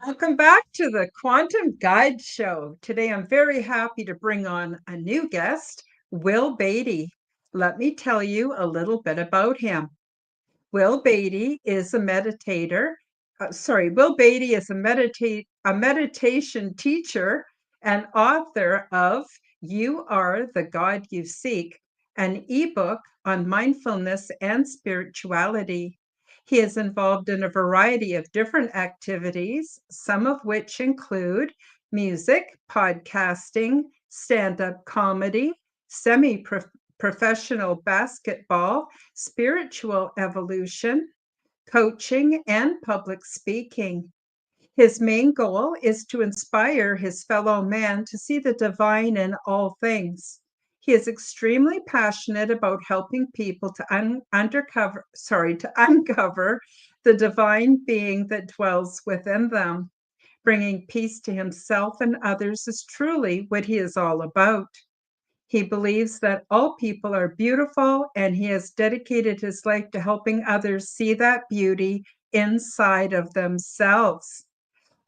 Welcome back to the Quantum Guide Show. Today, I'm very happy to bring on a new guest, Will Badie. Let me tell you a little bit about him. Will Badie is a meditator. Will Badie is a meditation teacher and author of You Are the God You Seek, an ebook on mindfulness and spirituality. He is involved in a variety of different activities, some of which include music, podcasting, stand-up comedy, semi-professional basketball, spiritual evolution, coaching, and public speaking. His main goal is to inspire his fellow man to see the divine in all things. He is extremely passionate about helping people to uncover the divine being that dwells within them. Bringing peace to himself and others is truly what he is all about. He believes that all people are beautiful, and he has dedicated his life to helping others see that beauty inside of themselves.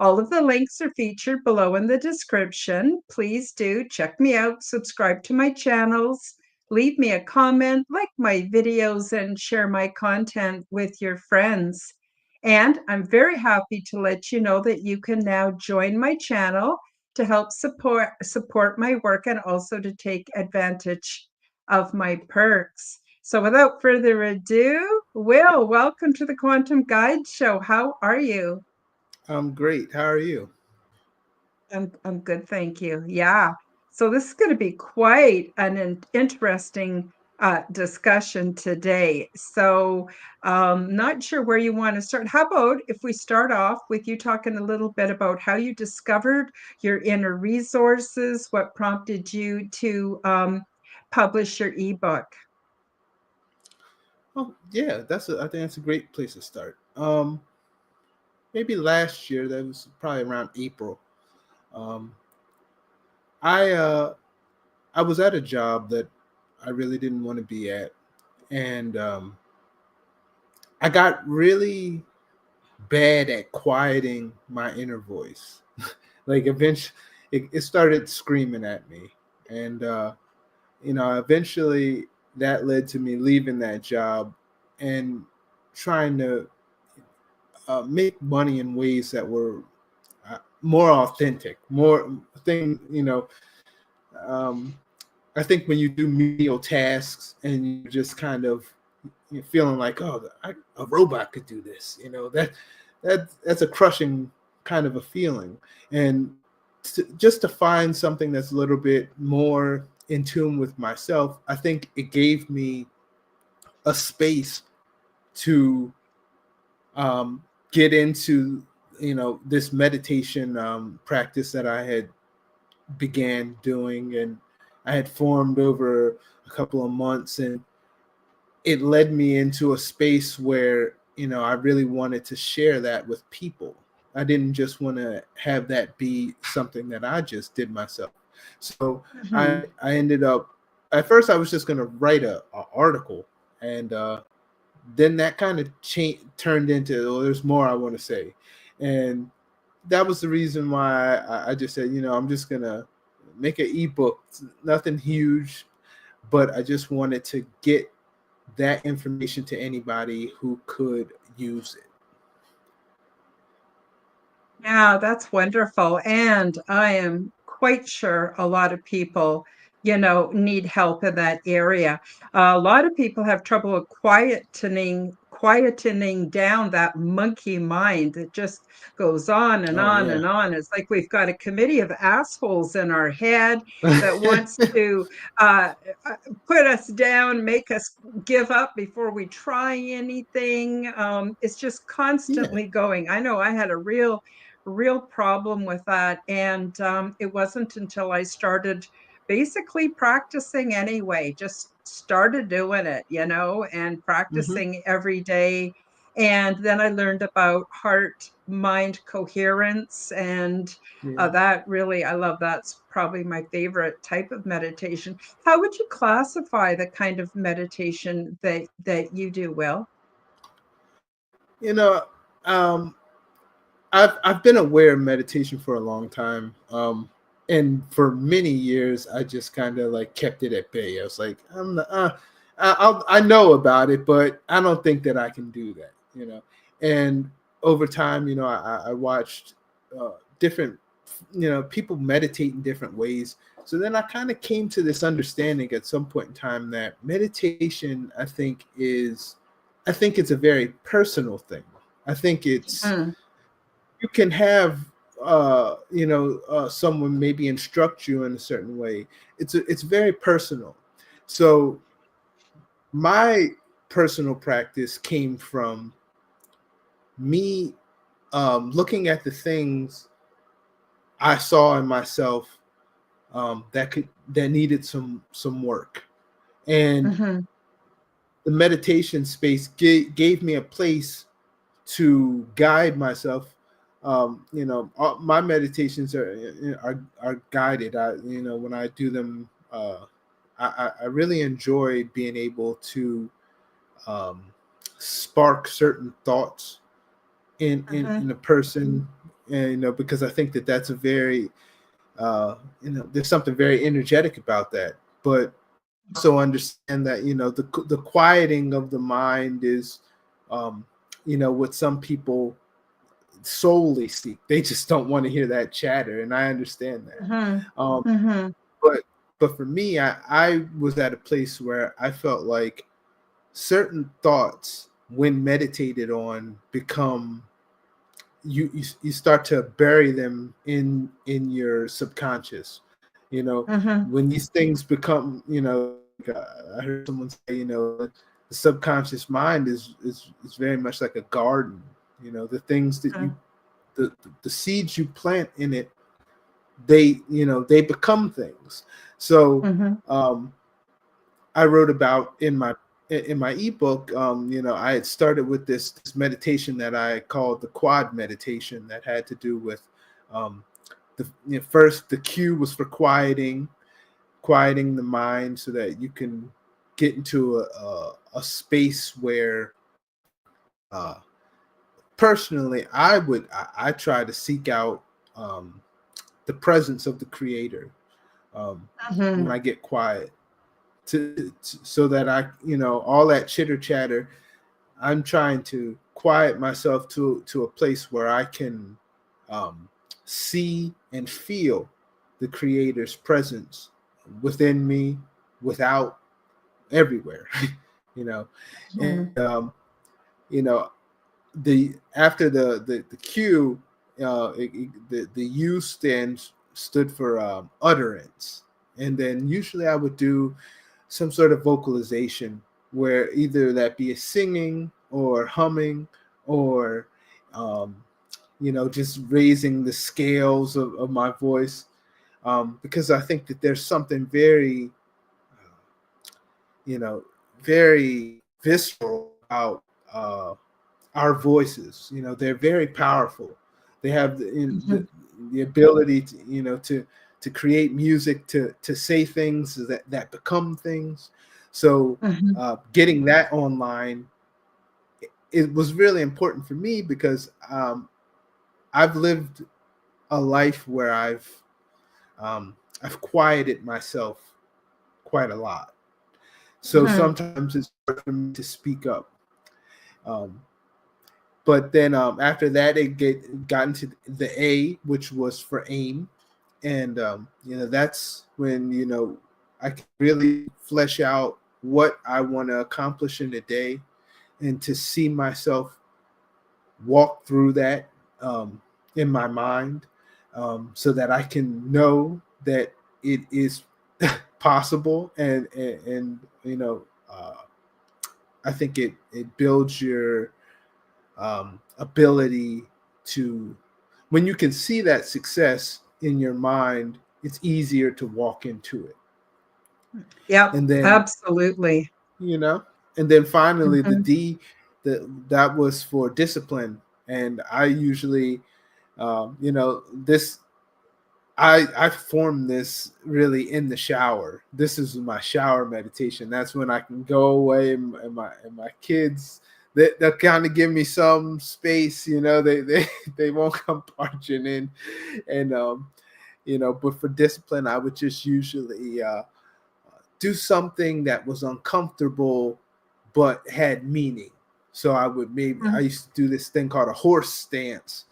All of the links are featured below in the description. Please do check me out, subscribe to my channels, leave me a comment, like my videos, and share my content with your friends. And I'm very happy to let you know that you can now join my channel to help support my work and also to take advantage of my perks. So without further ado, Will, welcome to the Quantum Guide Show. How are you? I'm great. How are you? I'm good, thank you. Yeah. So this is going to be quite an interesting discussion today. So, not sure where you want to start. How about if we start off with you talking a little bit about how you discovered your inner resources, what prompted you to publish your ebook? Oh, yeah, I think that's a great place to start. Maybe last year, that was probably around April. Um, I I was at a job that I really didn't want to be at, and I got really bad at quieting my inner voice. Like eventually, it started screaming at me, and eventually that led to me leaving that job and trying to make money in ways that were more authentic, more thing. Um, I think when you do menial tasks and you're just kind of feeling like, oh, a robot could do this, that's a crushing kind of a feeling, and just to find something that's a little bit more in tune with myself, I think it gave me a space to get into this meditation practice that I had began doing, and I had formed over a couple of months, and it led me into a space where I really wanted to share that with people. I didn't just want to have that be something that I just did myself. So Mhm. I ended up, at first I was just going to write a article, and then that kind of turned into, oh, there's more I want to say. And that was the reason why I just said, I'm just going to make an ebook. It's nothing huge, but I just wanted to get that information to anybody who could use it. Yeah, that's wonderful. And I am quite sure a lot of people, need help in that area. A lot of people have trouble with quietening down that monkey mind that just goes on and Oh on yeah. and on. It's like we've got a committee of assholes in our head that wants to uh, uh, put us down, make us give up before we try anything. It's just Yeah. constantly going. I know I had a real problem with that. And it wasn't until I started basically practicing anyway, just started doing it, and Mm-hmm. practicing every day. And then I learned about heart mind coherence. And Yeah. that really, I love that's probably my favorite type of meditation. How would you classify the kind of meditation that you do, Will? You know, um, I've been aware of meditation for a long time. And for many years, I just kind of like kept it at bay. I was like, I'm not, I know about it, but I don't think that I can do that, you know. And over time, you know, I watched different, you know, people meditate in different ways. So then I kind of came to this understanding at some point in time that meditation, I think it's a very personal thing. I think it's, Mhm. you can have someone maybe instruct you in a certain way. It's very personal. So my personal practice came from me looking at the things I saw in myself that needed some work, and Mhm. the meditation space gave me a place to guide myself. My meditations are guided. When I do them, I really enjoy being able to um, spark certain thoughts in Mhm. a person, and because I think that that's a very there's something very energetic about that. But also understand that the quieting of the mind is what some people solely seek. They just don't want to hear that chatter, and I understand that. Mhm. Um, Mhm. but but for me, I was at a place where I felt like certain thoughts, when meditated on, become you start to bury them in your subconscious. Mhm. When these things become, I heard someone say, the subconscious mind is very much like a garden. The things that Mhm. the seeds you plant in it, they become things. So Mhm. um, I wrote about in my ebook. I had started with this meditation that I called the quad meditation, that had to do with um, first, the cue was for quieting the mind so that you can get into a space where uh, personally I try to seek out um, the presence of the creator when Mhm. I get quiet, so that I, all that chitter chatter, I'm trying to quiet myself to a place where I can um, see and feel the creator's presence within me, without, everywhere. you know Mhm. and you know the after the Q, the U stood for utterance, and then usually I would do some sort of vocalization, where either that be a singing or humming, or um, just raising the scales of my voice, because I think that there's something very you know very visceral about our voices. They're very powerful. They have Mhm. the ability to, to create music, to say things that become things. So Mhm. getting that online, it was really important for me, because I've lived a life where I've quieted myself quite a lot. So Mhm. sometimes it's hard for me to speak up. Um, But then after that, got into the A, which was for aim, and that's when I can really flesh out what I want to accomplish in a day, and to see myself walk through that in my mind, so that I can know that it is possible, and I think it builds your ability to, when you can see that success in your mind, it's easier to walk into it. Yep, And then, absolutely. you know, and then finally the Mhm. D, that was for discipline. And I usually, this, I form this really in the shower. This is my shower meditation. That's when I can go away, and my kids, they'll kind of give me some space, they won't come barging in, and but for discipline, I would just usually do something that was uncomfortable but had meaning. So I Mm-hmm. used to do this thing called a horse stance,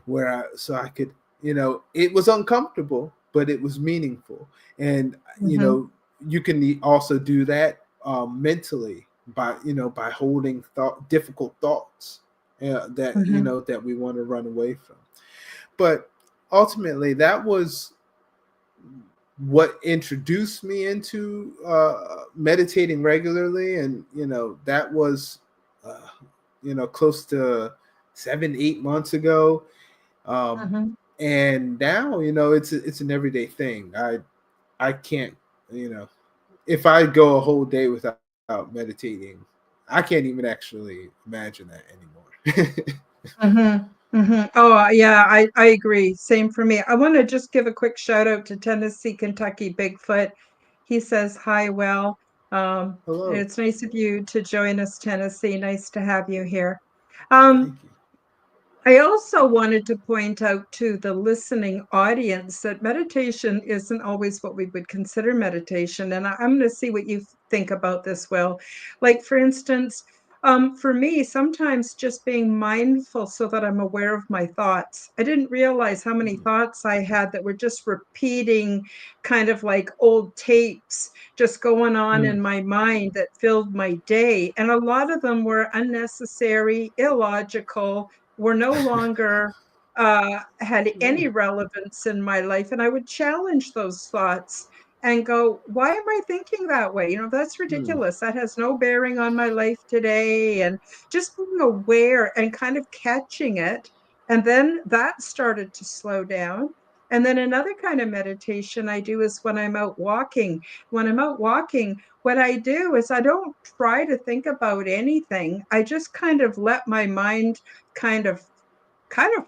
where I could, it was uncomfortable, but it was meaningful. And, Mm-hmm. you can also do that mentally by holding difficult thoughts that, Mm-hmm. that we want to run away from. But ultimately, that was what introduced me into meditating regularly. And, that was, uh, close to 7, 8 months ago. Um, Mm-hmm. and now, it's an everyday thing. I can't, you know, if I go a whole day without meditating, I can't even actually imagine that anymore. Mm-hmm. Mm-hmm. Oh, yeah, I agree. Same for me. I want to just give a quick shout out to Tennessee, Kentucky, Bigfoot. He says, hi, well, Hello. it's nice of you to join us, Tennessee. Nice to have you here. Thank Um, you. I also wanted to point out to the listening audience that meditation isn't always what we would consider meditation. And I'm going to see what you think about this, Will. Like, for instance, for me, sometimes just being mindful so that I'm aware of my thoughts. I didn't realize how many Mhm. thoughts I had that were just repeating, kind of like old tapes just going on Mm. in my mind that filled my day. And a lot of them were unnecessary, illogical, were no longer had Yeah. any relevance in my life. And I would challenge those thoughts and go, why am I thinking that way? That's Mm. ridiculous. That has no bearing on my life today. And just being aware and kind of catching it. And then that started to slow down. And then another kind of meditation I do is when I'm out walking. When I'm out walking, what I do is I don't try to think about anything. I just kind of let my mind kind of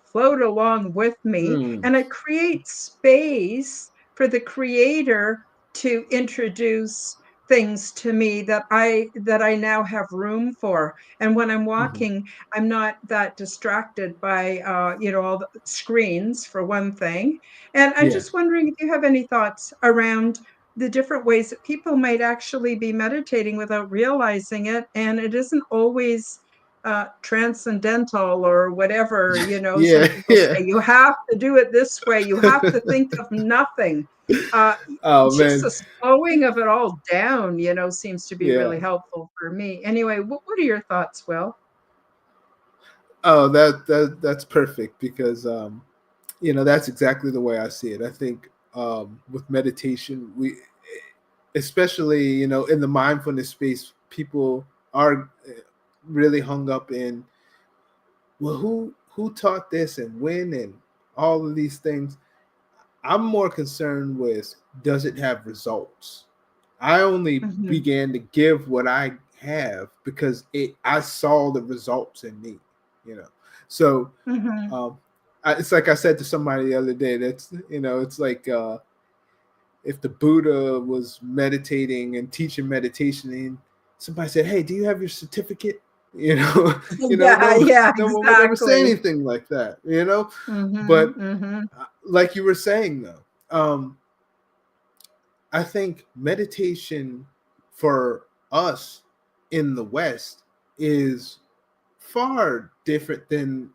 float along with me, Mm. and it creates space for the creator to introduce things to me that I now have room for. And when I'm Mhm. walking, I'm not that distracted by all the screens, for one thing. And I'm Yeah. just wondering if you have any thoughts around the different ways that people might actually be meditating without realizing it, and it isn't always transcendental or whatever. Some Yeah. people Yeah. say you have to do it this way, you have to think of nothing. uh, Oh just man. the slowing of it all down, seems to be Yeah. really helpful for me. Anyway, what are your thoughts, Will? Oh, that's perfect, because that's exactly the way I see it. I think with meditation, we, especially in the mindfulness space, people are really hung up in, well, who taught this and when and all of these things. I'm more concerned with, does it have results? I only Hmm. began to give what I have because I saw the results in me, you know. So Hmm. it's like I said to somebody the other day. That's it's like if the Buddha was meditating and teaching meditation, and somebody said, "Hey, do you have your certificate?" You know, Yeah, no, yeah, no one would ever say exactly. anything like that. Hmm. But Hmm. like you were saying though, I think meditation for us in the West is far different than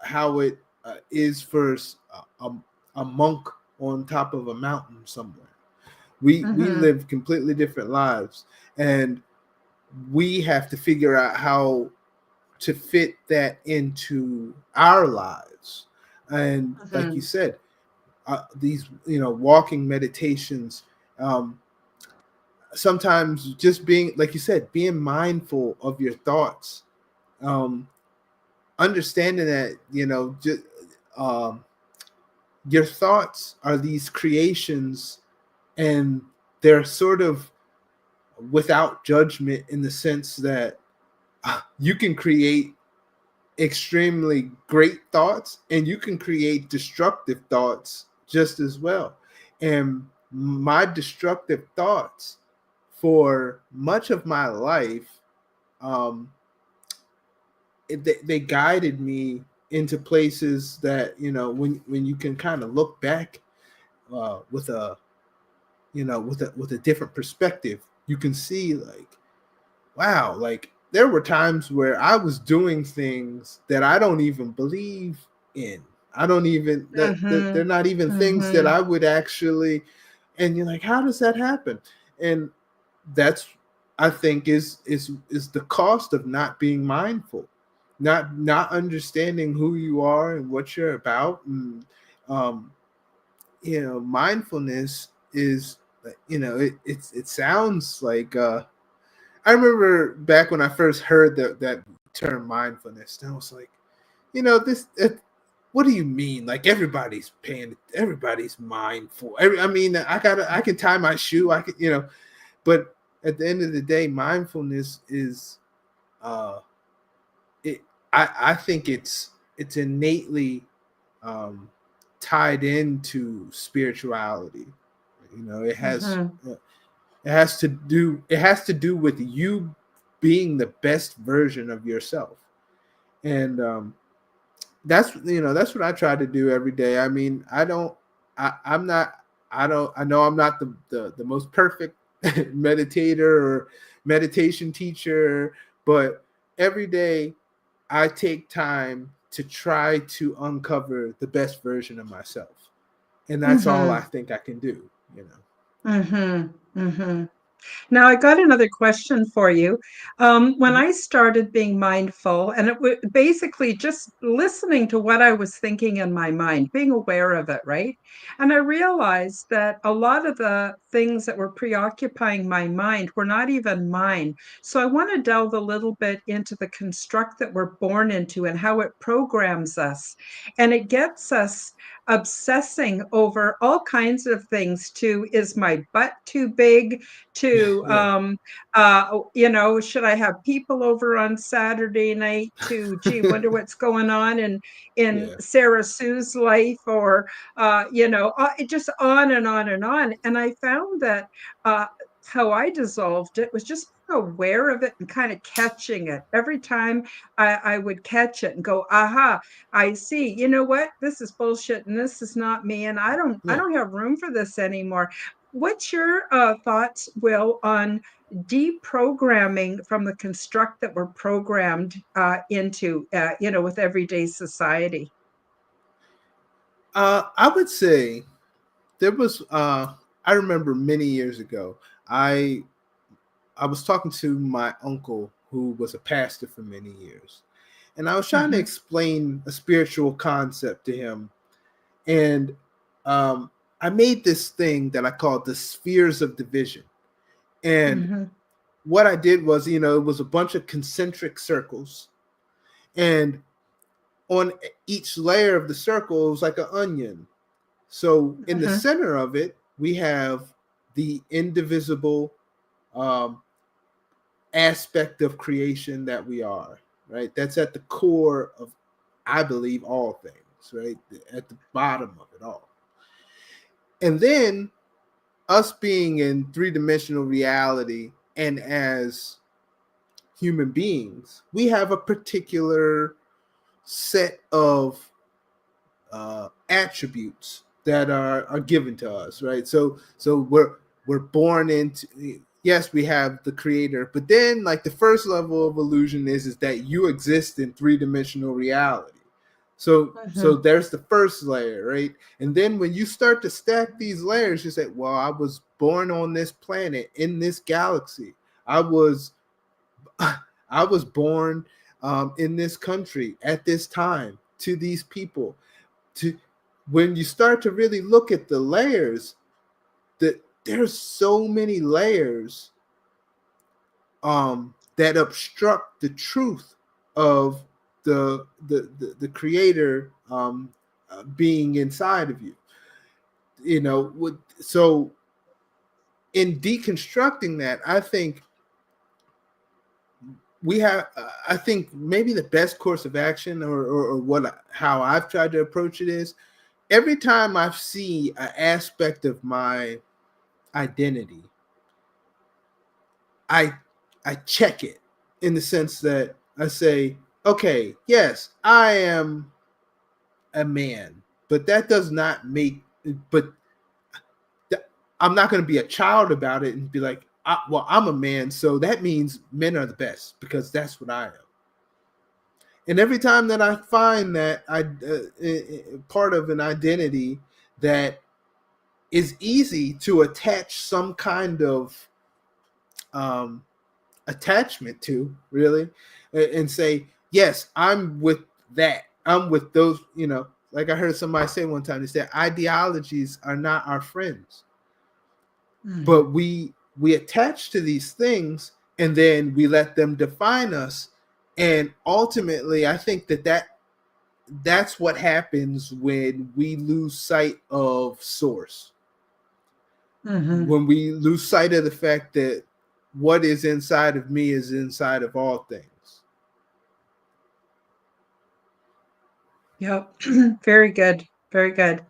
how it is for a monk on top of a mountain somewhere. We Hmm. live completely different lives, and we have to figure out how to fit that into our lives. And like you Hmm. said, these walking meditations, um, sometimes just being, like you said, being mindful of your thoughts, um, understanding that just um, your thoughts are these creations, and they're sort of without judgment, in the sense that you can create extremely great thoughts and you can create destructive thoughts just as well. And my destructive thoughts for much of my life, um, they guided me into places that, when you can kind of look back with a with a different perspective, you can see like, wow, like there were times where I was doing things that I don't even believe in. I don't even that they're Mhm. not even things that Mhm. I would actually. And you're like, how does that happen? And that's, I think, is the cost of not being mindful, not understanding who you are and what you're about. And um, mindfulness is, it sounds like, I remember back when I first heard that term mindfulness, and I was like, this. What do you mean? Like everybody's mindful. I mean, I can tie my shoe. I can, but at the end of the day, mindfulness is, uh, it. I think it's innately um, tied into spirituality. It has Mhm. it has to do with you being the best version of yourself. And that's what I try to do every day. I mean, I'm not I know I'm not the most perfect meditator or meditation teacher, but every day I take time to try to uncover the best version of myself. And that's all I Mhm. think I can do. Mhm. Mhm. Now, I got another question for you. When Mhm. I started being mindful, and it was basically just listening to what I was thinking in my mind, being aware of it, right? And I realized that a lot of the things that were preoccupying my mind were not even mine. So I want to delve a little bit into the construct that we're born into and how it programs us. And it gets us obsessing over all kinds of things to, is my butt too big? To Yeah. should I have people over on Saturday night? To, gee, wonder what's going on in Yeah. Sarah Sue's life? Or it just on and on and on. And I found that uh how I dissolved it was just being aware of it and kind of catching it every time. I would catch it and go, aha, I see, you know what, this is bullshit and this is not me, and I Yeah. don't have room for this anymore. What's your thoughts, Will, on deprogramming from the construct that we're programmed into, with everyday society? I would say there was. I remember many years ago. I I was talking to my uncle who was a pastor for many years, and I was trying to Hmm. explain a spiritual concept to him. And um, I made this thing that I called the spheres of division. And Hmm. what I did was, it was a bunch of concentric circles, and on each layer of the circle, it was like an onion. So in the Hmm. center of it, we have the indivisible um, aspect of creation that we are, right? That's at the core of, I believe, all things, right? At the bottom of it all. And then us being in three-dimensional reality and as human beings, we have a particular set of attributes that are given to us, right? So we're born into, yes, we have the creator, but then like the first level of illusion is that you exist in three-dimensional reality. So Hmm. there's the first layer, right? And then when you start to stack these layers, you say, well, I was born on this planet in this galaxy. I was I was born in this country at this time to these people. To When you start to really look at the layers, that there's so many layers that obstruct the truth of the creator being inside of you. So in deconstructing that, I think maybe the best course of action, or what how I've tried to approach it, is every time I see an aspect of my identity, I I check it, in the sense that I say, okay, yes, I am a man, but that does not make, but I'm not going to be a child about it and be like, well, I'm a man, so that means men are the best because that's what I am. And every time that I find that part of an identity that is easy to attach some kind of um, attachment to, really, and say, yes, I'm with that. I'm with those, like I heard somebody say one time, they said ideologies are not our friends. Mm-hmm. But we attach to these things and then we let them define us. And ultimately, I think that's what happens when we lose sight of source, Mm-hmm. when we lose sight of the fact that what is inside of me is inside of all things. Yep. Very good. Very good.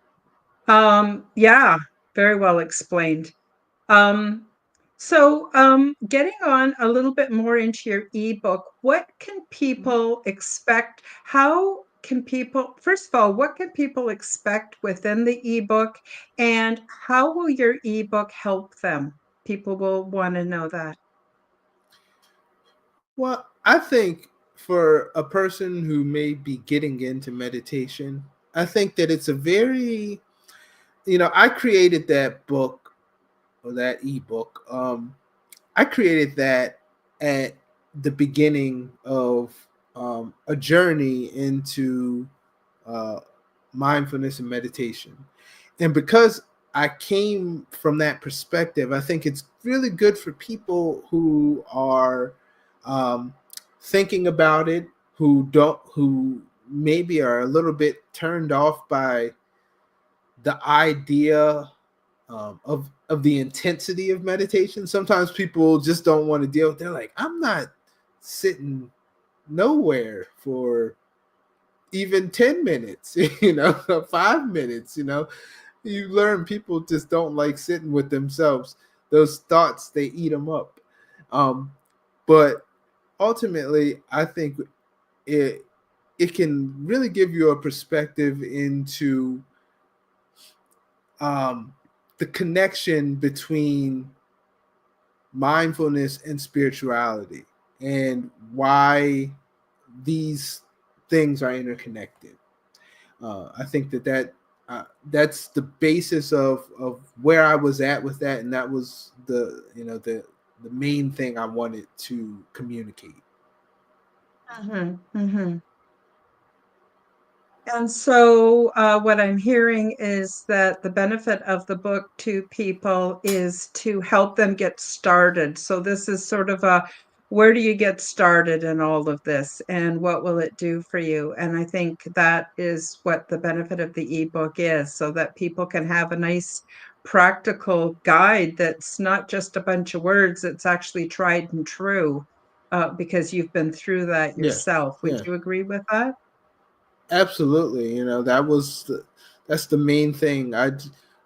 Yeah, very well explained. Um, getting on a little bit more into your ebook, what can people expect? How can people, first of all, what can people expect within the ebook, and how will your ebook help them? People will want to know that. Well, I think for a person who may be getting into meditation, I think that it's a very, I created that book or that ebook. I created that at the beginning of a journey into uh, mindfulness and meditation. And because I came from that perspective, I think it's really good for people who are um, thinking about it, who maybe are a little bit turned off by the idea of the intensity of meditation. Sometimes people just don't want to deal with. They're like, I'm not sitting nowhere for even 10 minutes, 5 minutes. You learn people just don't like sitting with themselves. Those thoughts, they eat them up. Um, but ultimately, I think it it can really give you a perspective into um, the connection between mindfulness and spirituality and why these things are interconnected. I think that's the basis of where I was at with that, and that was the main thing I wanted to communicate. Mm-hmm. And so, what I'm hearing is that the benefit of the book to people is to help them get started. So, this is sort of a where do you get started in all of this, and what will it do for you? And I think that is what the benefit of the ebook is, so that people can have a nice practical guide that's not just a bunch of words, it's actually tried and true, because you've been through that Yeah, yourself. Would yeah, you agree with that? absolutely. That's the main thing. I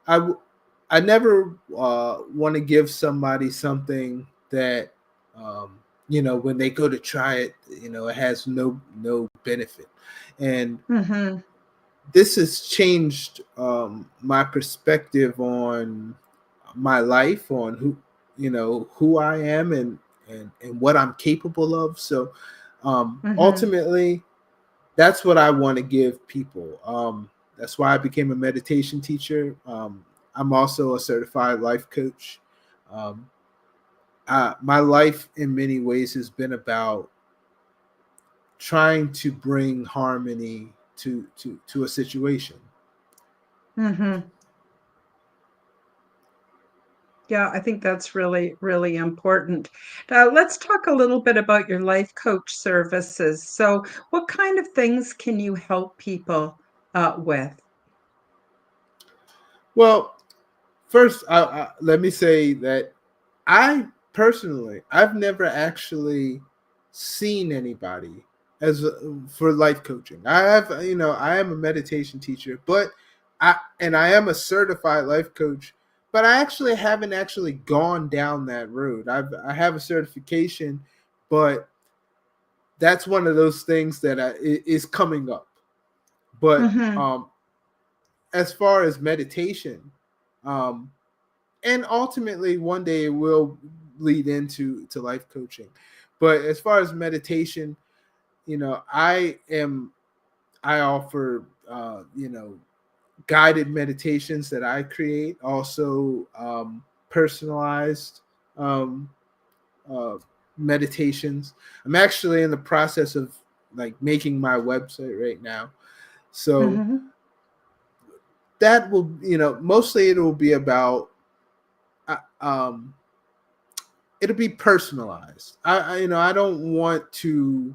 I never want to give somebody something that when they go to try it, it has no benefit. And Mm-hmm. this has changed my perspective on my life, on who I am, and what I'm capable of. So Mm-hmm. ultimately, that's what I want to give people. That's why I became a meditation teacher. I'm also a certified life coach. Um, my life, in many ways, has been about trying to bring harmony to a situation. Mm-hmm. Yeah, I think that's really, really important. Now, let's talk a little bit about your life coach services. So, what kind of things can you help people with? Well, first, let me say that I've never actually seen anybody for life coaching. I am a meditation teacher, but I am a certified life coach, but I actually haven't actually gone down that road. I have a certification, but that's one of those things that is coming up. But Mm-hmm. as far as meditation, um, and ultimately one day it will lead into life coaching. But as far as meditation, I offer guided meditations that I create, also personalized um, uh, meditations. I'm actually in the process of like making my website right now, so Mm-hmm. that will, mostly it will be about uh, um, it'll be personalized. I don't want to.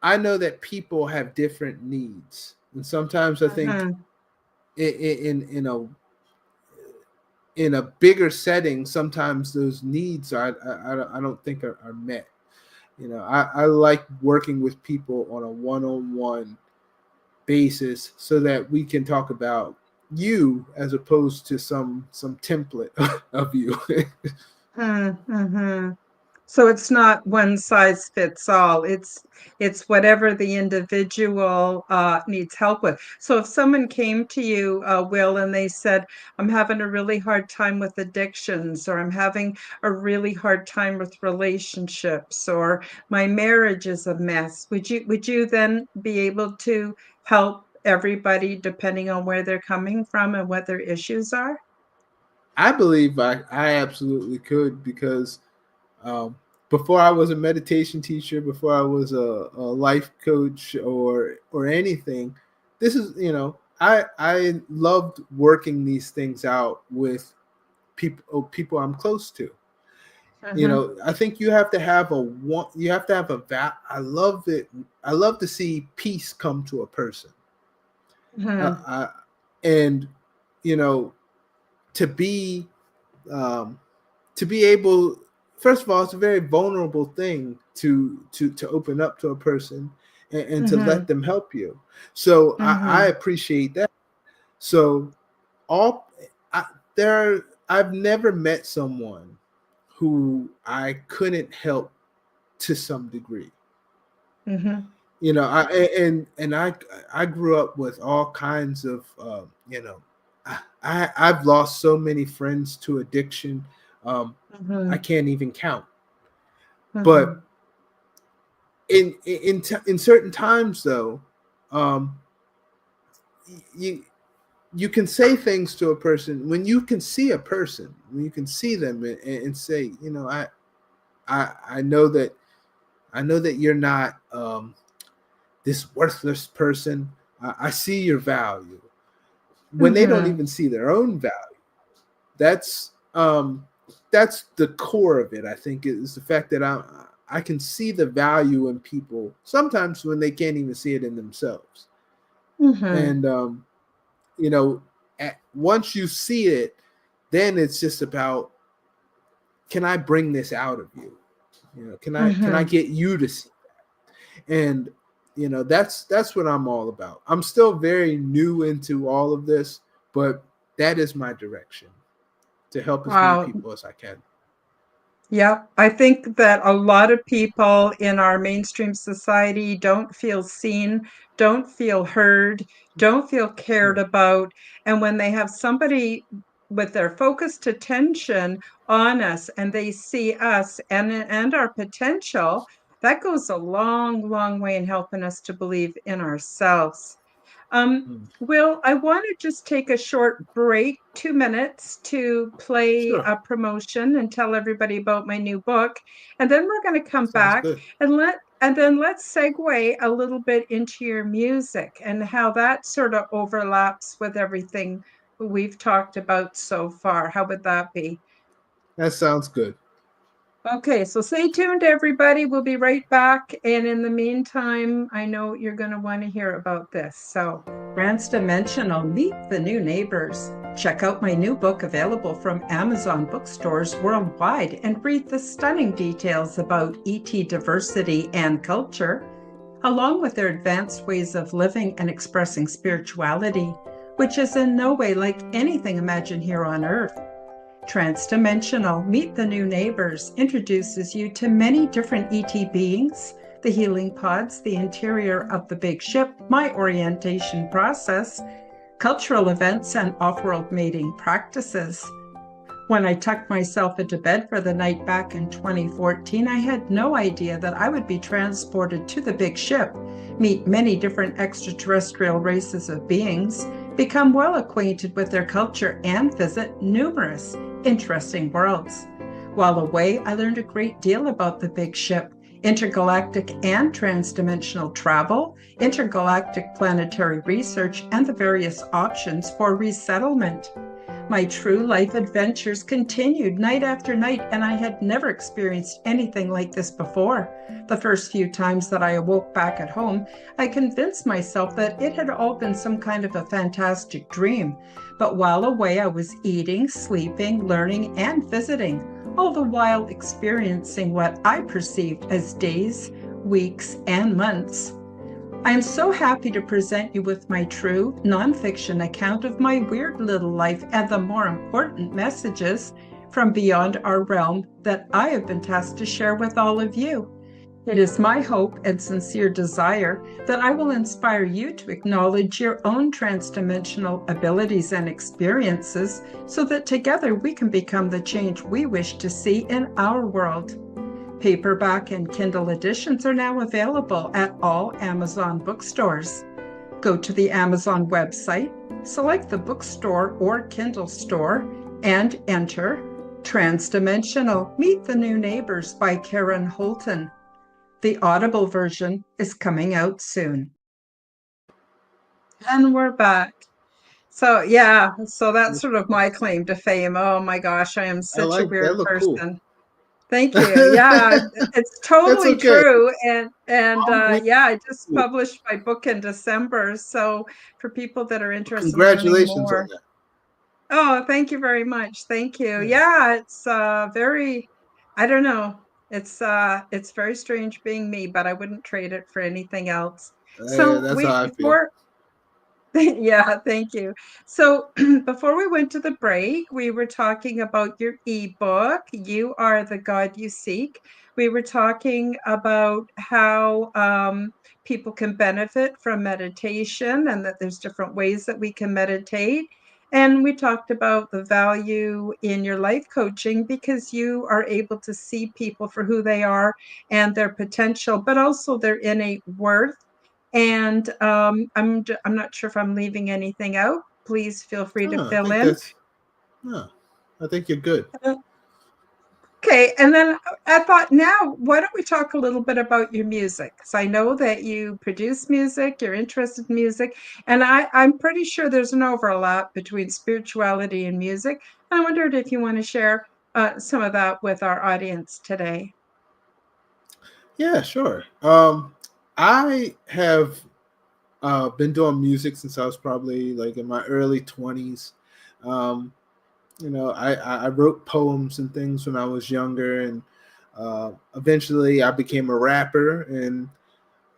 I know that people have different needs, and sometimes I think Mm-hmm. in a bigger setting, sometimes those needs I don't think are met. I like working with people on a one-on-one basis so that we can talk about you as opposed to some template of you. Mm-hmm. So it's not one size fits all. It's whatever the individual needs help with. So if someone came to you, Will, and they said, "I'm having a really hard time with addictions," or "I'm having a really hard time with relationships," or "my marriage is a mess," would you then be able to help everybody depending on where they're coming from and what their issues are? I believe I absolutely could, because um, before I was a meditation teacher, before I was a life coach or anything, this is, I loved working these things out with people I'm close to. Mm-hmm. I think you have to have you have to have I love it. I love to see peace come to a person. Mm-hmm. I, and you know to be um, to be able, first of all, it's a very vulnerable thing to open up to a person, and to Mm-hmm. let them help you. So I Mm-hmm. appreciate that. So all I, there I've never met someone who I couldn't help to some degree. Mm-hmm. I grew up with all kinds of I've lost so many friends to addiction. I Mm-hmm. can't even count. But Mhm, in certain times, though, um, you you can say things to a person when you can see a person, when you can see them, and say, I know that you're not this worthless person. I see your value, when they don't mhm, even see their own value. That's that's the core of it. I think is the fact that I can see the value in people sometimes when they can't even see it in themselves. mhm, And you know, once you see it, then it's just about, can I bring this out of you? Can I mhm, get you to see? And that's what I'm all about. I'm still very new into all of this, but that is my direction, to help as many wow. people as I can. Yeah, I think that a lot of people in our mainstream society don't feel seen, don't feel heard, don't feel cared Yeah. about. And when they have somebody with their focused attention on us and they see us and our potential, that goes a long, long way in helping us to believe in ourselves. Mm. Will, I want to just take a short break, 2 minutes, to play Sure. a promotion and tell everybody about my new book. And then we're going to come Sounds back good. and then let's segue a little bit into your music and how that sort of overlaps with everything we've talked about so far. How would that be? That sounds good. Okay, so stay tuned, everybody. We'll be right back. And in the meantime, I know you're going to want to hear about this. So, Transdimensional, Meet the New Neighbors. Check out my new book available from Amazon bookstores worldwide and read the stunning details about ET diversity and culture, along with their advanced ways of living and expressing spirituality, which is in no way like anything imagined here on Earth. Transdimensional, Meet the New Neighbors introduces you to many different ET beings, the healing pods, the interior of the big ship, my orientation process, cultural events, and off-world mating practices. When I tucked myself into bed for the night back in 2014, I had no idea that I would be transported to the big ship, meet many different extraterrestrial races of beings, become well acquainted with their culture, and visit numerous interesting worlds. While away, I learned a great deal about the big ship, intergalactic and transdimensional travel, intergalactic planetary research, and the various options for resettlement. My true life adventures continued night after night, and I had never experienced anything like this before. The first few times that I awoke back at home, I convinced myself that it had all been some kind of a fantastic dream. But while away, I was eating, sleeping, learning, and visiting, all the while experiencing what I perceived as days, weeks, and months. I am so happy to present you with my true nonfiction account of my weird little life and the more important messages from beyond our realm that I have been tasked to share with all of you. It is my hope and sincere desire that I will inspire you to acknowledge your own transdimensional abilities and experiences so that together we can become the change we wish to see in our world. Paperback and Kindle editions are now available at all Amazon bookstores. Go to the Amazon website, select the bookstore or Kindle store, and enter Transdimensional Meet the New Neighbors by Karen Holton. The Audible version is coming out soon. And we're back. So that's sort of my claim to fame. Oh my gosh, I am I such a like that. weird Look cool. person. Thank you. Yeah, it's That's totally okay. true. And We- I just published my book in December. So for people that are interested in learning Congratulations on more. that. Oh, thank you very much. Thank you. Yeah. Yeah, it's very, I don't know. It's very strange being me, but I wouldn't trade it for anything else. So That's how I feel. yeah, thank you. So before we went to the break, we were talking about your ebook, You Are the God You Seek. We were talking about how people can benefit from meditation and that there's different ways that we can meditate. And we talked about the value in your life coaching because you are able to see people for who they are and their potential, but also their innate worth. And I'm not sure if I'm leaving anything out. Please feel free to No, I fill think in. that's no. I think you're good. Okay, and then I thought, now why don't we talk a little bit about your music? Because I know that you produce music, you're interested in music, and I'm pretty sure there's an overlap between spirituality and music. I wondered if you want to share some of that with our audience today. Yeah, sure. I have been doing music since I was probably like in my early 20s. Um, I wrote poems and things when I was younger, and eventually I became a rapper. And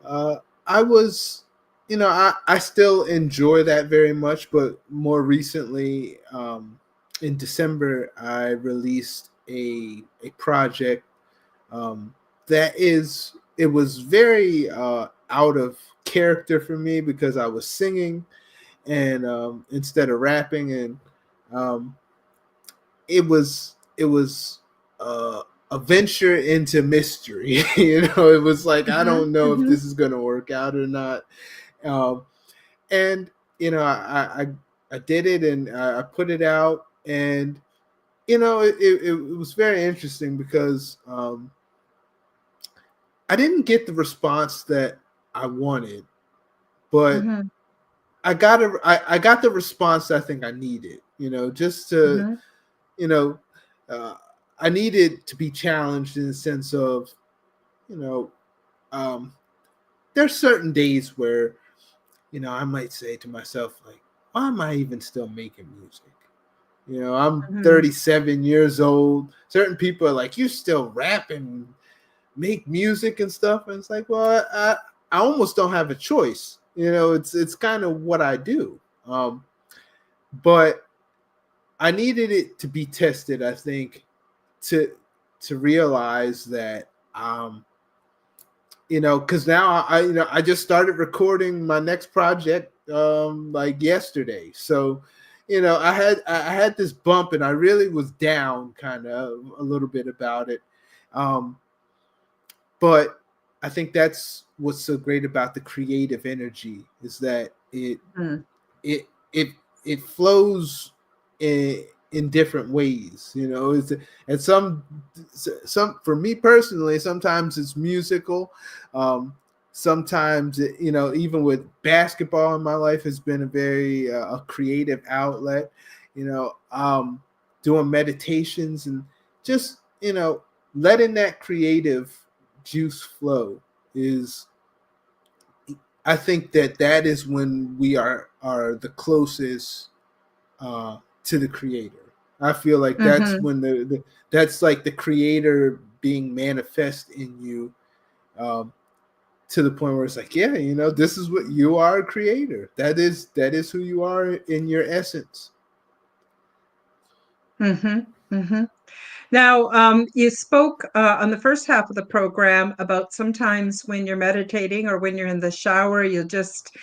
uh, I was, I still enjoy that very much, but more recently, in December, I released a project um, it was very out of character for me because I was singing and instead of rapping, and um, it was a venture into mystery. It was like, I Mm-hmm, don't know if mm-hmm, this is going to work out or not. um, and I did it, and I put it out, and it was very interesting because I didn't get the response that I wanted, but mm-hmm, I got the response I think I needed. Just to, mm-hmm, you know, uh, I needed to be challenged in the sense of, you know, um, there's certain days where, I might say to myself, like, why am I even still making music? I'm mm-hmm, 37 years old. Certain people are like, you still rapping, make music and stuff, and it's like, well, I almost don't have a choice. It's kind of what I do. But I needed it to be tested, I think, to realize that because now I just started recording my next project like yesterday. So, I had this bump, and I really was down kind of a little bit about it. Um, but I think that's what's so great about the creative energy is that Mm. it it it flows in different ways. And some for me personally, sometimes it's musical. Sometimes even with basketball in my life has been a very a creative outlet. Doing meditations and just letting that creative juice flow is, I think that is when we are the closest to the creator. I feel like that's Mm-hmm. when that's like the creator being manifest in you, um, to the point where it's like, yeah, this is what you are, a creator. That is who you are in your essence. Mm-hmm. Mm-hmm. Now, you spoke on the first half of the program about sometimes when you're meditating or when you're in the shower, you just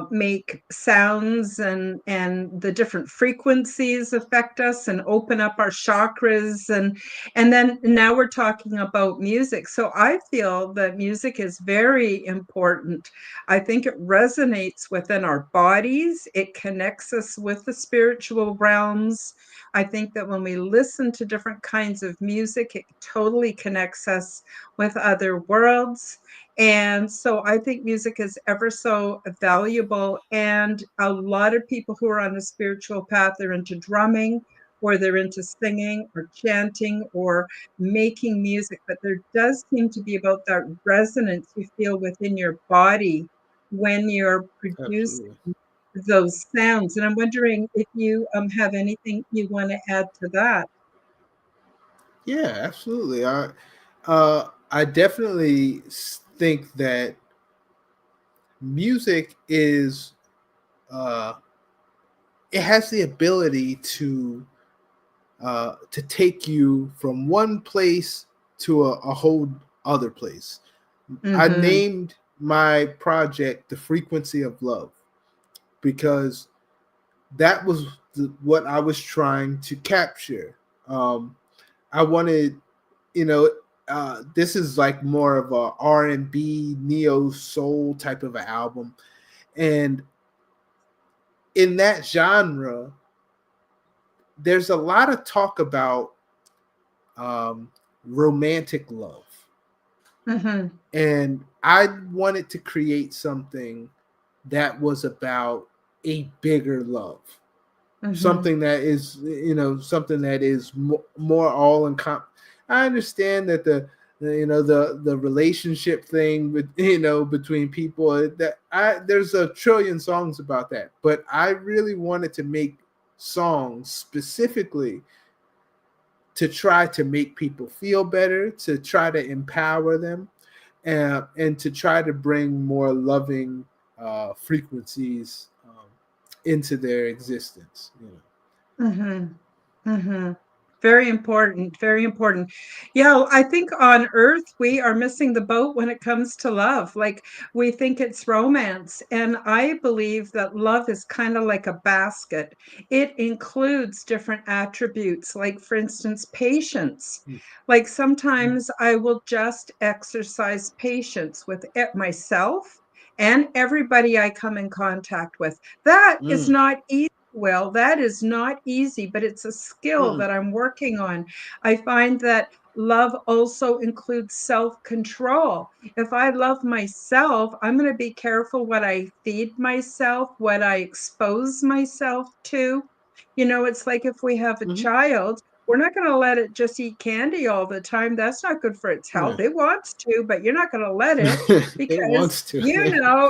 make sounds, and the different frequencies affect us and open up our chakras, and then now we're talking about music. So I feel that music is very important. I think it resonates within our bodies. It connects us with the spiritual realms. I think that when we listen to different kinds of music, it totally connects us with other worlds. And so I think music is ever so valuable. And a lot of people who are on the spiritual path, they're into drumming, or they're into singing or chanting or making music. But there does seem to be about that resonance you feel within your body when you're producing Absolutely. those sounds. And I'm wondering if you have anything you want to add to that. Yeah, absolutely. I definitely think that music is uh, it has the ability to take you from one place to a whole other place. I Mm-hmm. named my project "The Frequency of Love" because that was what I was trying to capture. I wanted, you know, this is like more of a R&B neo soul type of an album, and in that genre, there's a lot of talk about um, romantic love, Mm-hmm. and I wanted to create something that was about a bigger love, Mm-hmm. something that is something that is more all encompassing. I understand that the relationship thing with between people, that I there's a trillion songs about that, but I really wanted to make songs specifically to try to make people feel better, to try to empower them, and to try to bring more loving frequencies into their existence. Mm-hmm. Mm-hmm. Very important. Very important. Yeah, I think on Earth, we are missing the boat when it comes to love. Like, we think it's romance. And I believe that love is kind of like a basket. It includes different attributes, like, for instance, patience. Like, sometimes I will just exercise patience with myself and everybody I come in contact with. That is Mm, not easy. Well, that is not easy, but it's a skill mm, that I'm working on. I find that love also includes self-control. If I love myself, I'm going to be careful what I feed myself, what I expose myself to. It's like if we have a mhm. child, we're not going to let it just eat candy all the time. That's not good for its Yeah. health. It wants to, but you're not going to let it, It because wants to.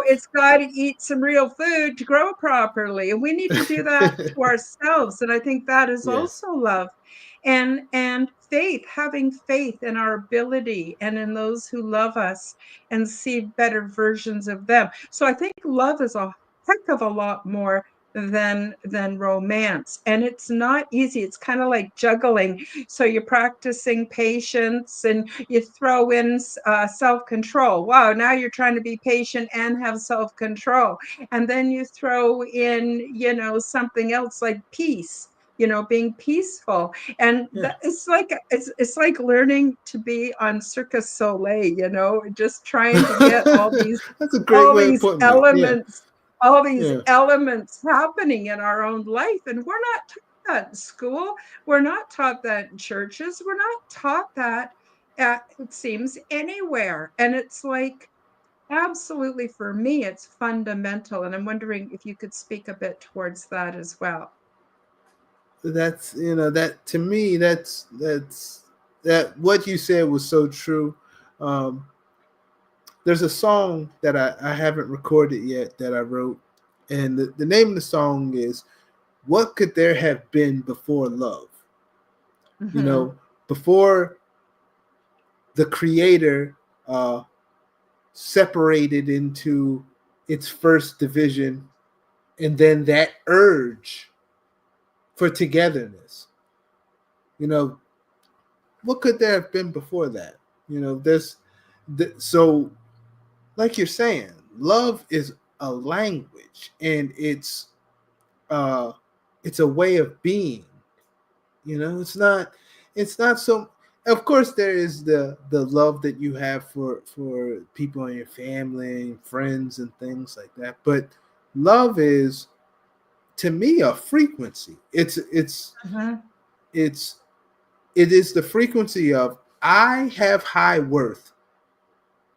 it's got to eat some real food to grow properly. And we need to do that to ourselves. And I think that is Yes. also love. And faith, having faith in our ability and in those who love us and see better versions of them. So I think love is a heck of a lot more than romance, and it's not easy. It's kind of like juggling. So you're practicing patience, and you throw in self-control. Wow, now you're trying to be patient and have self-control, and then you throw in, something else like peace, being peaceful. And Yeah. it's like learning to be on Circus Soleil, just trying to get all these That's a great all way of these putting it. Yeah. elements all these Yeah. elements happening in our own life. And we're not taught that in school. We're not taught that in churches. We're not taught that, it seems, anywhere. And it's like, absolutely, for me, it's fundamental. And I'm wondering if you could speak a bit towards that as well. That's, that to me, that what you said was so true. Um, there's a song that I haven't recorded yet that I wrote, and the name of the song is "What Could There Have Been Before Love?" You Mm-hmm. know, before the creator uh, separated into its first division, and then that urge for togetherness. You know, what could there have been before that? There's so, like you're saying, love is a language, and uh it's a way of being. It's not so. Of course, there is the love that you have for people in your family and friends and things like that, but love is, to me, a frequency. Mm-hmm. It's it is the frequency of, I have high worth,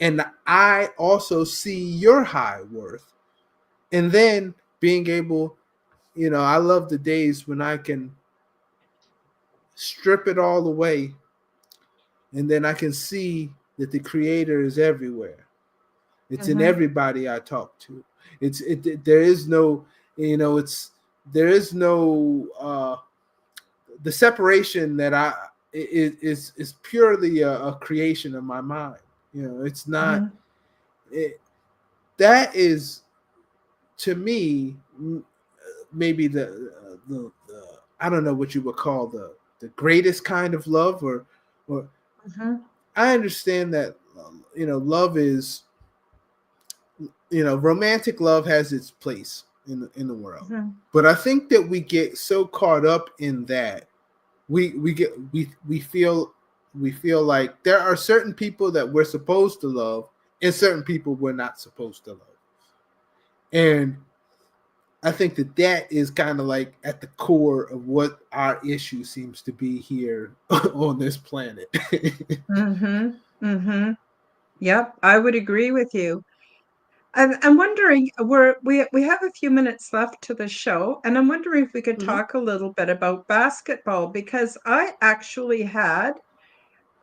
and I also see your high worth. And then being able, I love the days when I can strip it all away, and then I can see that the creator is everywhere. It's in Mm-hmm. everybody I talk to. There is no, it's there is no the separation that is purely a creation of my mind. It's not Mm-hmm. it, that is, to me, maybe the I don't know what you would call the greatest kind of love, or Mm-hmm. I understand that, love is, romantic love has its place in the world, Mm-hmm. but I think that we get so caught up in that, we feel like there are certain people that we're supposed to love, and certain people we're not supposed to love. And I think that is kind of like at the core of what our issue seems to be here on this planet. Mm-hmm. Mm-hmm. Yep, I would agree with you. I'm wondering, we have a few minutes left to the show, and I'm wondering if we could Mhm. talk a little bit about basketball, because I actually had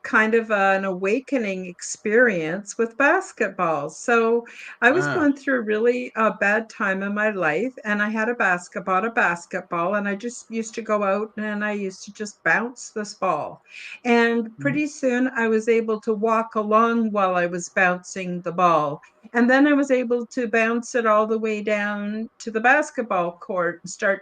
kind of an awakening experience with basketball. So I was Wow. going through a really bad time in my life, and I had a basketball, and I just used to go out and I used to just bounce this ball. And Mhm. pretty soon I was able to walk along while I was bouncing the ball. And then I was able to bounce it all the way down to the basketball court and start,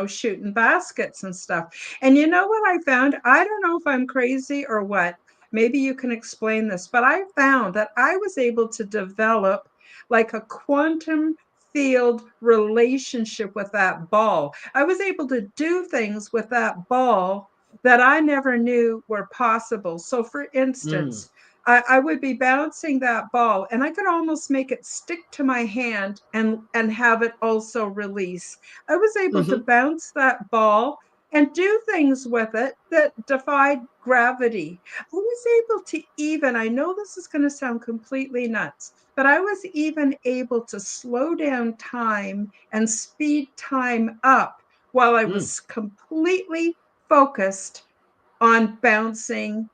shooting baskets and stuff. And you know what I found? I don't know if I'm crazy or what. Maybe you can explain this, but I found that I was able to develop like a quantum field relationship with that ball. I was able to do things with that ball that I never knew were possible. So, for Mm. instance, I would be bouncing that ball and I could almost make it stick to my hand and have it also release. I was able to Hmm. bounce that ball and do things with it that defied gravity. I was able to even, I know this is going to sound completely nuts, but I was even able to slow down time and speed time up while I Mm. was completely focused on bouncing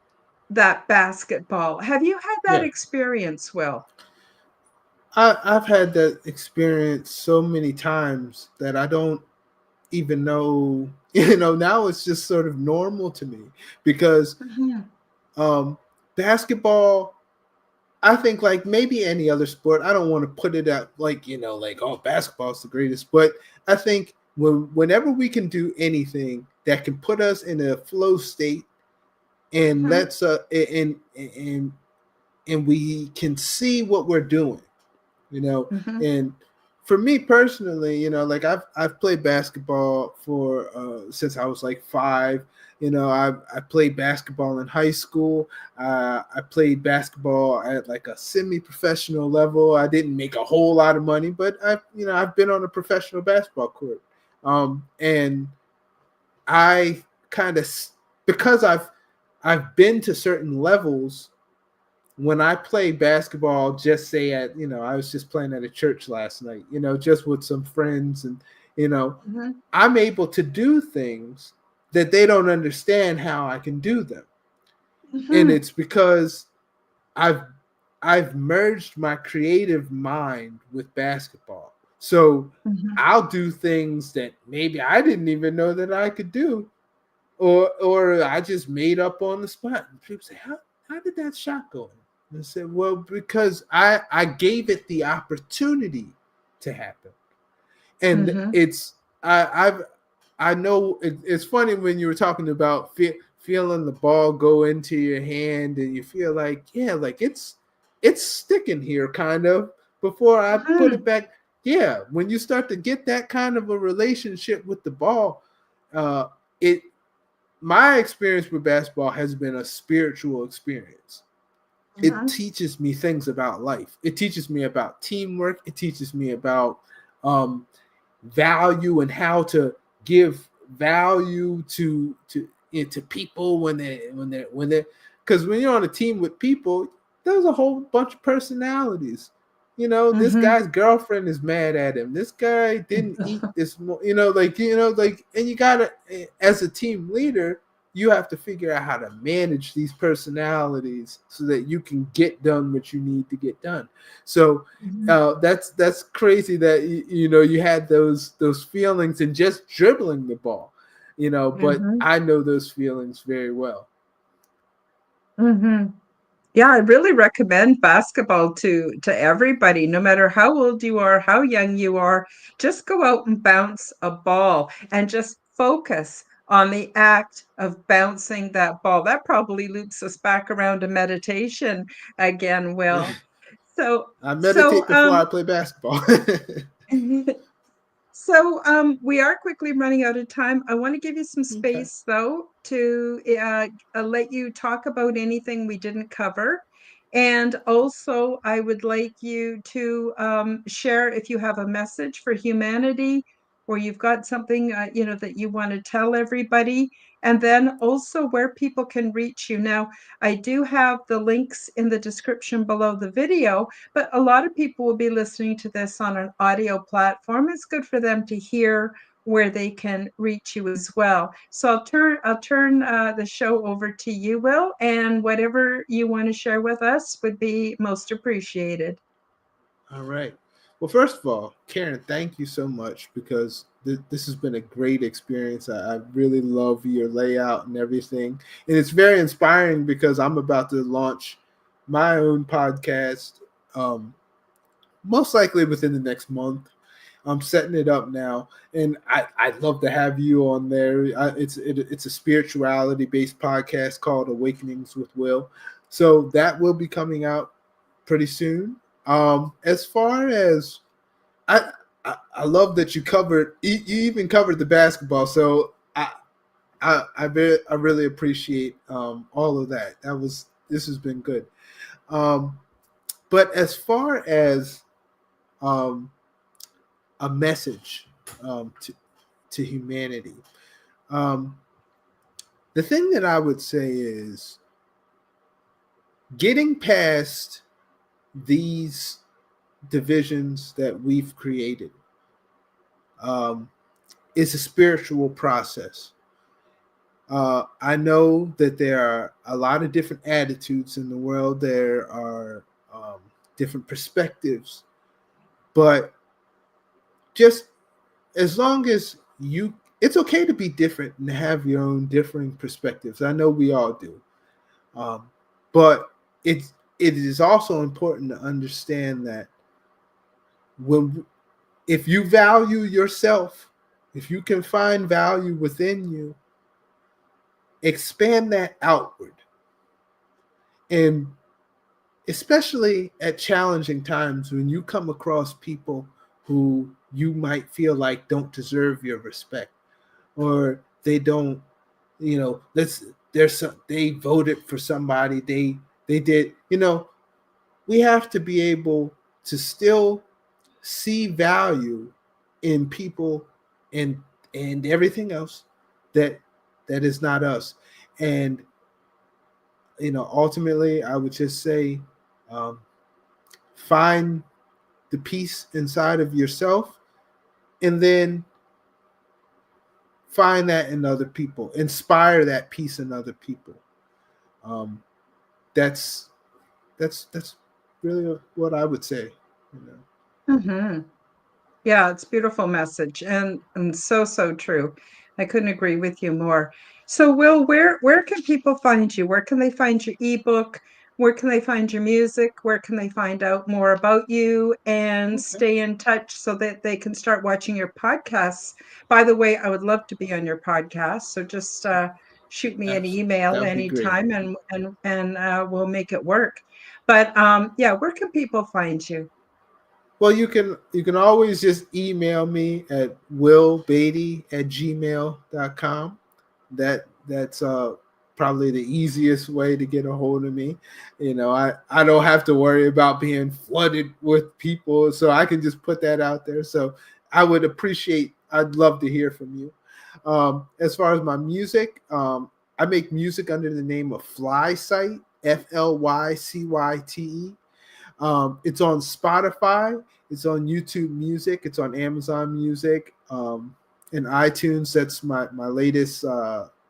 that basketball. Have you had that Yeah. experience, Will? I've had that experience so many times that I don't even know. Now it's just sort of normal to me, because Mhm. um, basketball, I think, like maybe any other sport, I don't want to put it at like, like, oh, basketball's the greatest, but I think whenever we can do anything that can put us in a flow state and Mhm. lets and we can see what we're doing, you know. Mhm. And for me personally, you know, like I've played basketball for since I was like 5. You know, I played basketball in high school. I played basketball at like a semi-professional level. I didn't make a whole lot of money, but I've been on a professional basketball court. And I kind of, because I've been to certain levels. When I play basketball, just say at, I was just playing at a church last night, just with some friends, and Mhm. I'm able to do things that they don't understand how I can do them. And Mhm. it's because I've I've merged my creative mind with basketball. So Mhm. I'll do things that maybe I didn't even know that I could do, or I just made up on the spot. And people say, how did that shot go in? And I said, well, because I gave it the opportunity to happen. And Mhm. it's I know it's funny when you were talking about feeling the ball go into your hand, and you feel like, yeah, like it's sticking here kind of before I put it Mhm. back. Yeah, when you start to get that kind of a relationship with the ball, it my experience with basketball has been a spiritual experience. It Mhm. teaches me things about life. It teaches me about teamwork. It teaches me about um, value and how to give value to people when they because when you're on a team with people, there's a whole bunch of personalities. This Mhm. guy's girlfriend is mad at him. This guy didn't eat this like, and you gotta, as a team leader, you have to figure out how to manage these personalities so that you can get done what you need to get done. So Mhm. that's crazy that you had those feelings in just dribbling the ball, but Mhm. I know those feelings very well. Mhm. Yeah, I really recommend basketball to everybody, no matter how old you are, how young you are. Just go out and bounce a ball and just focus on the act of bouncing that ball. That probably loops us back around to meditation again, Will. So, I so meditate before I play basketball. we are quickly running out of time. I want to give you some Okay. space, though, to let you talk about anything we didn't cover. And also, I would like you to share if you have a message for humanity or you've got something, that you want to tell everybody. And then also where people can reach you. Now, I do have the links in the description below the video, but a lot of people will be listening to this on an audio platform. It's good for them to hear where they can reach you as well. So I'll turn the show over to you, Will, and whatever you want to share with us would be most appreciated. All right. Well, first of all, Karen, thank you so much, because this has been a great experience. I really love your layout and everything. And it's very inspiring because I'm about to launch my own podcast, um, most likely within the next month. I'm setting it up now, and I'd love to have you on there. It's a spirituality based podcast called Awakenings with Will, so that will be coming out pretty soon. As far as I love that you covered, you even covered the basketball. So I really appreciate all of that. This has been good. Um, but as far as um, a message to humanity, um, the thing that I would say is getting past these divisions that we've created um, is a spiritual process. I know that there are a lot of different attitudes in the world. There are different perspectives, but just as long as it's okay to be different and have your own differing perspectives. I know we all do, um, but it is also important to understand that when if you value yourself, If you can find value within you, expand that outward. And especially at challenging times when you come across people who you might feel like don't deserve your respect, or they don't, they voted for somebody, they did, we have to be able to still see value in people and everything else that is not us. And ultimately, I would just say, um, find the peace inside of yourself, and then find that in other people. Inspire that peace in other people. Um, that's really what I would say. Mm-hmm. Yeah, it's a beautiful message and so true. I couldn't agree with you more. So Will, where can people find you? Where can they find your ebook? Where can they find your music? Where can they find out more about you and Okay. stay in touch so that they can start watching your podcasts? By the way, I would love to be on your podcast, so just shoot me an email That would be great. anytime and we'll make it work. But yeah, where can people find you? Well, you can always just email me at willbadie@gmail.com. That's probably the easiest way to get a hold of me. I don't have to worry about being flooded with people, so I can just put that out there. So I'd love to hear from you. As far as my music, I make music under the name of Flycyte, Flycyte. It's on Spotify, it's on YouTube Music, it's on Amazon Music, and iTunes. That's my latest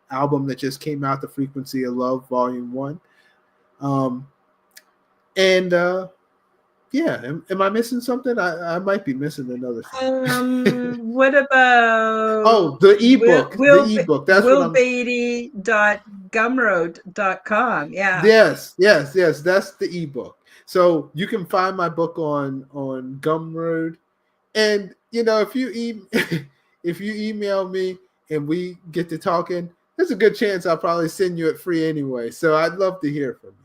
album that just came out, The Frequency of Love, Volume 1. And yeah, am I missing something? I might be missing another thing. What about Oh, the ebook. The ebook. That's what I'm. willbeatty.gumroad.com? Yeah. Yes. That's the ebook. So you can find my book on Gumroad. And if you if you email me and we get to talking, there's a good chance I'll probably send you it free anyway. So I'd love to hear from you.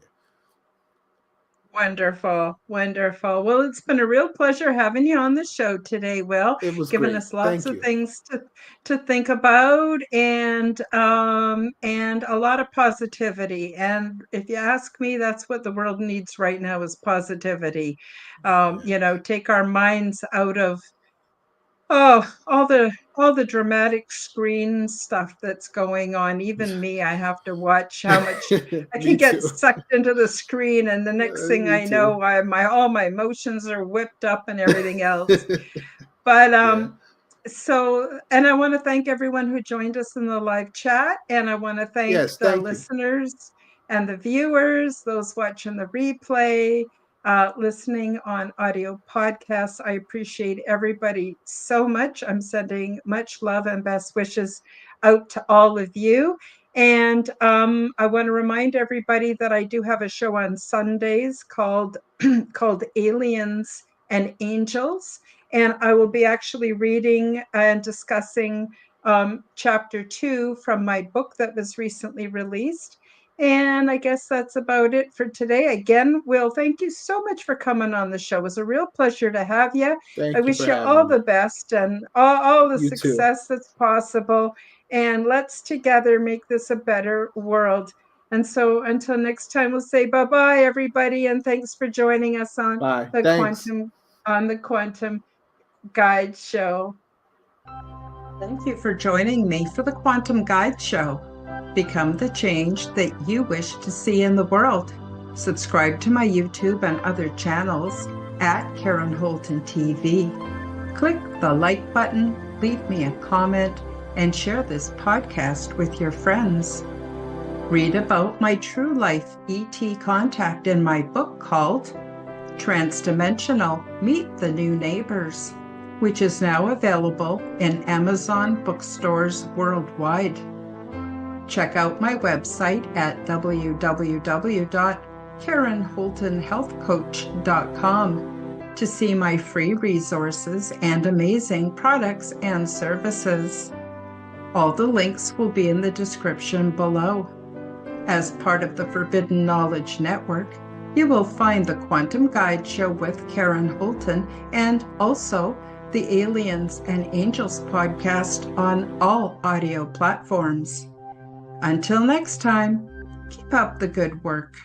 Wonderful. Wonderful. Well, it's been a real pleasure having you on the show today, Will, It was giving great. us lots Thank of you. things to think about and a lot of positivity. And if you ask me, that's what the world needs right now is positivity. Take our minds out of all the dramatic screen stuff that's going on. Even me, I have to watch how much I Me can get too. sucked into the screen, and the next thing Me I too. know, all my emotions are whipped up and everything else. But Yeah. and I want to thank everyone who joined us in the live chat, and I want to thank Yes. the Thank you. listeners and the viewers, those watching the replay, listening on audio podcasts. I appreciate everybody so much. I'm sending much love and best wishes out to all of you. And I want to remind everybody that I do have a show on Sundays called called Aliens and Angels, and I will be actually reading and discussing chapter 2 from my book that was recently released. And I guess that's about it for today. Again, Will, thank you so much for coming on the show. It was a real pleasure to have you. I Thank you wish for you having all me. the best and all the You too. success that's possible. And let's together make this a better world. And so until next time, we'll say bye-bye, everybody, and thanks for joining us Bye. Thanks. on the Quantum Guide Show. Thank you for joining me for the Quantum Guide Show. Become the change that you wish to see in the world. Subscribe to my YouTube and other channels at Karen Holton TV. Click the like button, leave me a comment, and share this podcast with your friends. Read about my true life ET contact in my book called Transdimensional: Meet the New Neighbors, which is now available in Amazon bookstores worldwide. Check out my website at www.KarenHoltonHealthCoach.com. to see my free resources and amazing products and services. All the links will be in the description below. As part of the Forbidden Knowledge Network, you will find the Quantum Guide Show with Karen Holton and also the Aliens and Angels podcast on all audio platforms. Until next time, keep up the good work.